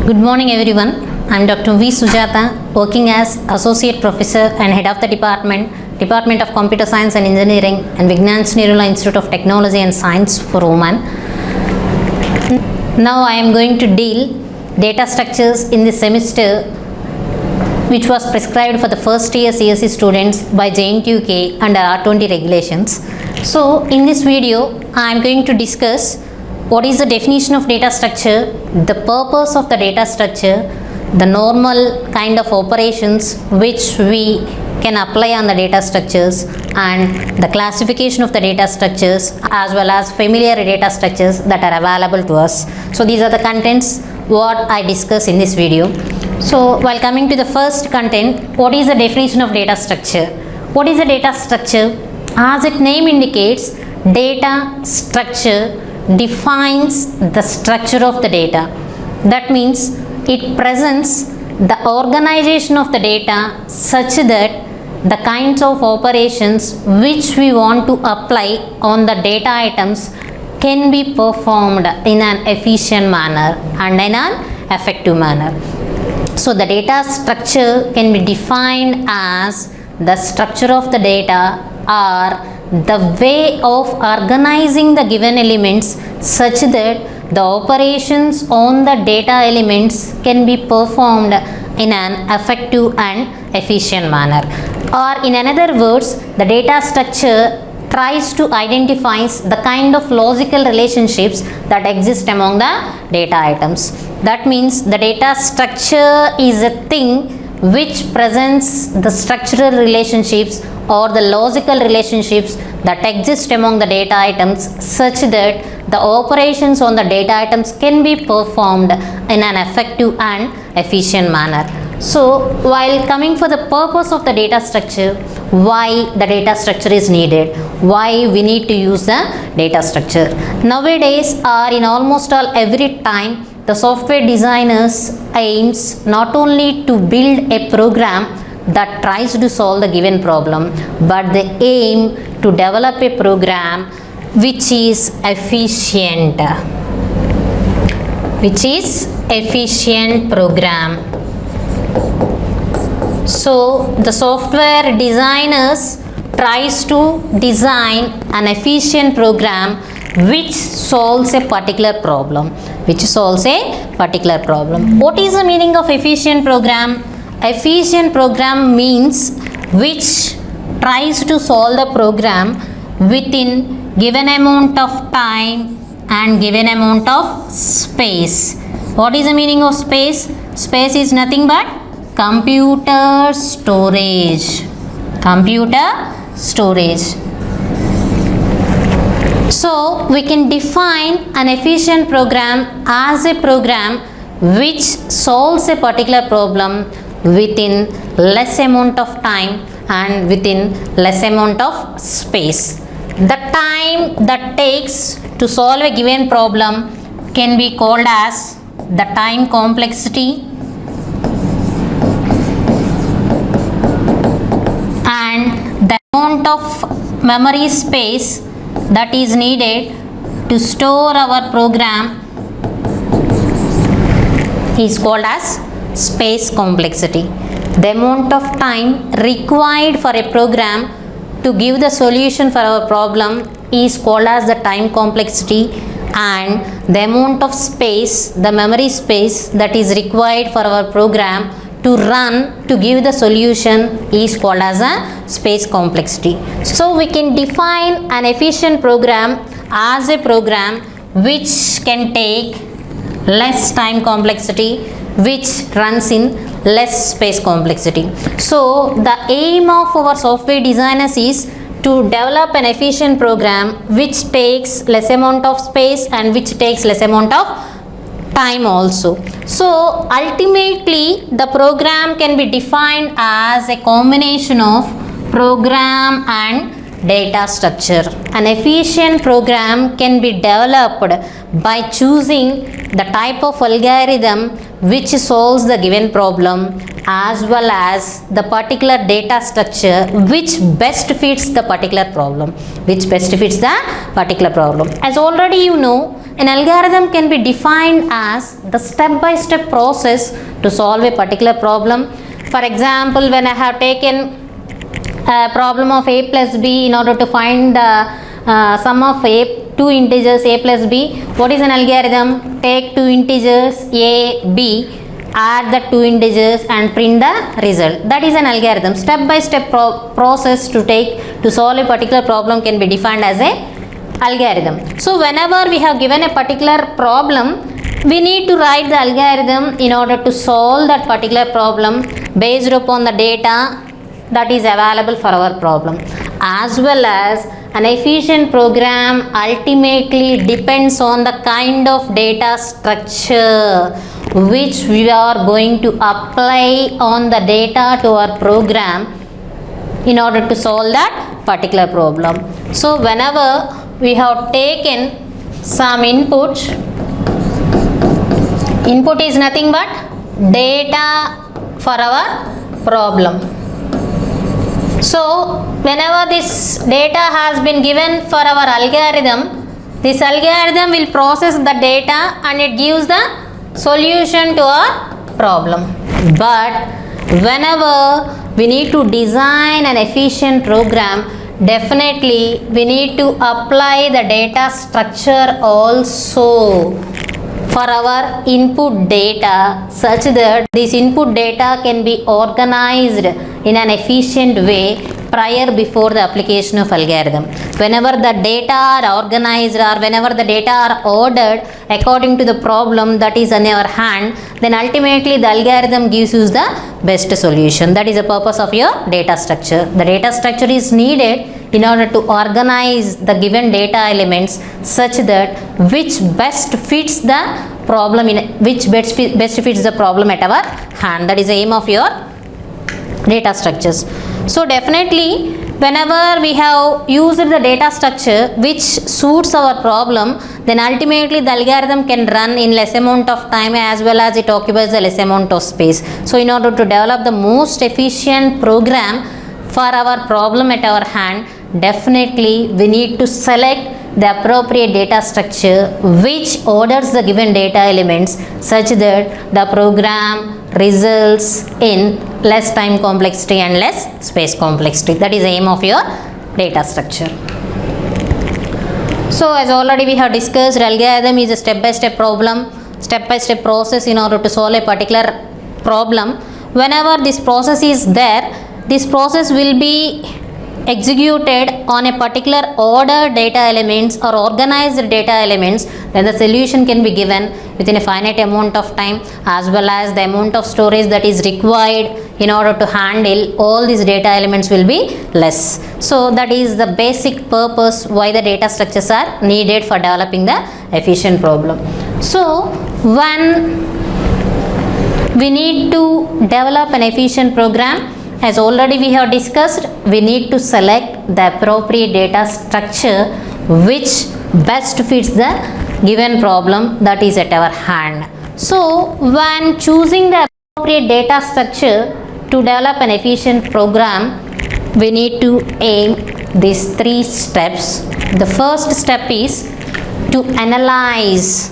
Good morning everyone. I am Dr. V. Sujata, working as Associate Professor and Head of the Department of Computer Science and Engineering and Vignan Nirula Institute of Technology and Science for Women. Now I am going to deal data structures in this semester, which was prescribed for the first year CSE students by JNTUK under R20 regulations. So in this video I am going to discuss what is the definition of data structure, the purpose of the data structure, the normal kind of operations which we can apply on the data structures, and the classification of the data structures as well as familiar data structures that are available to us. So these are the contents what I discuss in this video. So while coming to the first content, what is the definition of data structure? What is a data structure? As its name indicates, data structure defines the structure of the data. That means it presents the organization of the data such that the kinds of operations which we want to apply on the data items can be performed in an efficient manner and in an effective manner. So the data structure can be defined as the structure of the data or the way of organizing the given elements such that the operations on the data elements can be performed in an effective and efficient manner. Or in other words, the data structure tries to identify the kind of logical relationships that exist among the data items. That means the data structure is a thing which presents the structural relationships or the logical relationships that exist among the data items such that the operations on the data items can be performed in an effective and efficient manner. So while coming for the purpose of the data structure, why the data structure is needed, why we need to use the data structure. Nowadays or in almost all every time, the software designers aims not only to build a program that tries to solve the given problem, but they aim to develop a program which is efficient, program. So the software designers tries to design an efficient program which solves a particular problem. What is the meaning of efficient program? Efficient program means which tries to solve the program within given amount of time and given amount of space. What is the meaning of space? Space is nothing but computer storage. So we can define an efficient program as a program which solves a particular problem within less amount of time and within less amount of space. The time that takes to solve a given problem can be called as the time complexity, and the amount of memory space that is needed to store our program is called as space complexity. The amount of time required for a program to give the solution for our problem is called as the time complexity, and the amount of space, the memory space that is required for our program to run to give the solution is called as a space complexity. So we can define an efficient program as a program which can take less time complexity, which runs in less space complexity. So the aim of our software designers is to develop an efficient program which takes less amount of space and which takes less amount of time also. So ultimately the program can be defined as a combination of program and data structure. An efficient program can be developed by choosing the type of algorithm which solves the given problem as well as the particular data structure which best fits the particular problem. As already you know, an algorithm can be defined as the step-by-step process to solve a particular problem. For example, when I have taken a problem of a plus b in order to find the sum of two integers a plus b, what is an algorithm? Take two integers a, b, add the two integers and print the result. That is an algorithm. Step-by-step process to solve a particular problem can be defined as a algorithm. So whenever we have given a particular problem, we need to write the algorithm in order to solve that particular problem based upon the data that is available for our problem. As well as an efficient program ultimately depends on the kind of data structure which we are going to apply on the data to our program in order to solve that particular problem. So whenever we have taken some input is nothing but data for our problem. So whenever this data has been given for our algorithm, this algorithm will process the data and it gives the solution to our problem. But whenever we need to design an efficient program, definitely we need to apply the data structure also for our input data, such that this input data can be organized in an efficient way before the application of algorithm. Whenever the data are organized or whenever the data are ordered according to the problem that is in our hand, then ultimately the algorithm gives you the best solution. That is the purpose of your data structure. The data structure is needed in order to organize the given data elements such that which best fits the problem which best fits the problem at our hand. That is the aim of your data structures. So definitely whenever we have used the data structure which suits our problem, then ultimately the algorithm can run in less amount of time as well as it occupies the less amount of space. So in order to develop the most efficient program for our problem at our hand, definitely we need to select the appropriate data structure which orders the given data elements such that the program results in less time complexity and less space complexity. That is the aim of your data structure. So as already we have discussed, algorithm is a step-by-step process in order to solve a particular problem. Whenever this process is there, this process will be executed on a particular order data elements or organized data elements, then the solution can be given within a finite amount of time as well as the amount of storage that is required in order to handle all these data elements will be less. So that is the basic purpose why the data structures are needed for developing the efficient problem. So when we need to develop an efficient program, as already we have discussed, we need to select the appropriate data structure which best fits the given problem that is at our hand. So when choosing the appropriate data structure to develop an efficient program, we need to aim these three steps. The first step is to analyze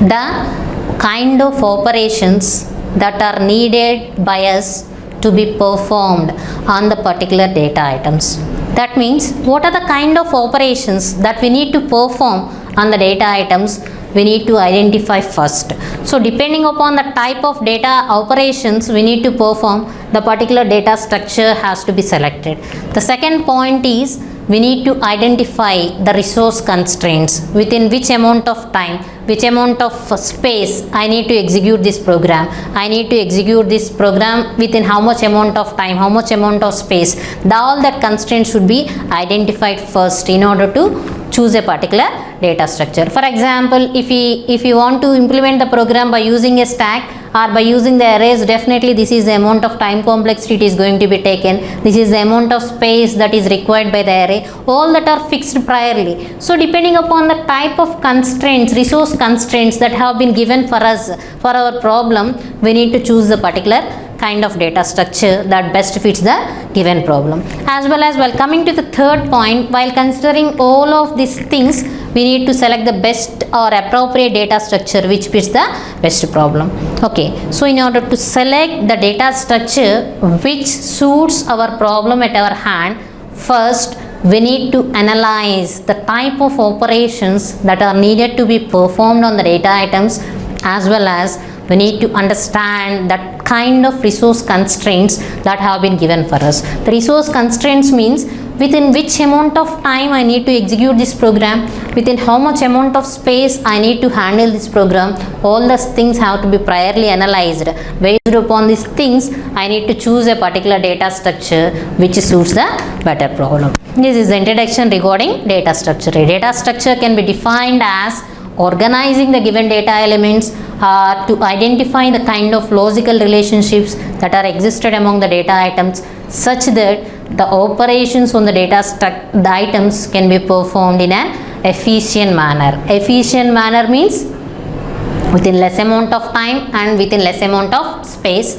the kind of operations that are needed by us to be performed on the particular data items. That means what are the kind of operations that we need to perform on the data items, we need to identify first. So depending upon the type of data operations we need to perform, the particular data structure has to be selected. The second point is we need to identify the resource constraints, within which amount of time, which amount of space I need to execute this program. I need to execute this program within how much amount of time, how much amount of space. All that constraints should be identified first in order to choose a particular data structure. For example, if you want to implement the program by using a stack or by using the arrays, definitely this is the amount of time complexity it is going to be taken. This is the amount of space that is required by the array. All that are fixed priorly. So depending upon the type of constraints, resource constraints that have been given for us for our problem, we need to choose the particular kind of data structure that best fits the given problem. As well as while coming to the third point, while considering all of these things, we need to select the best or appropriate data structure which fits the best problem. Okay, so in order to select the data structure which suits our problem at our hand, first we need to analyze the type of operations that are needed to be performed on the data items, as well as we need to understand that kind of resource constraints that have been given for us. The resource constraints means within which amount of time I need to execute this program, within how much amount of space I need to handle this program. All these things have to be priorly analyzed. Based upon these things, I need to choose a particular data structure which suits the better problem. This is the introduction regarding data structure. A data structure can be defined as organizing the given data elements to identify the kind of logical relationships that are existed among the data items, such that the operations on the the items can be performed in an efficient manner. Efficient manner means within less amount of time and within less amount of space.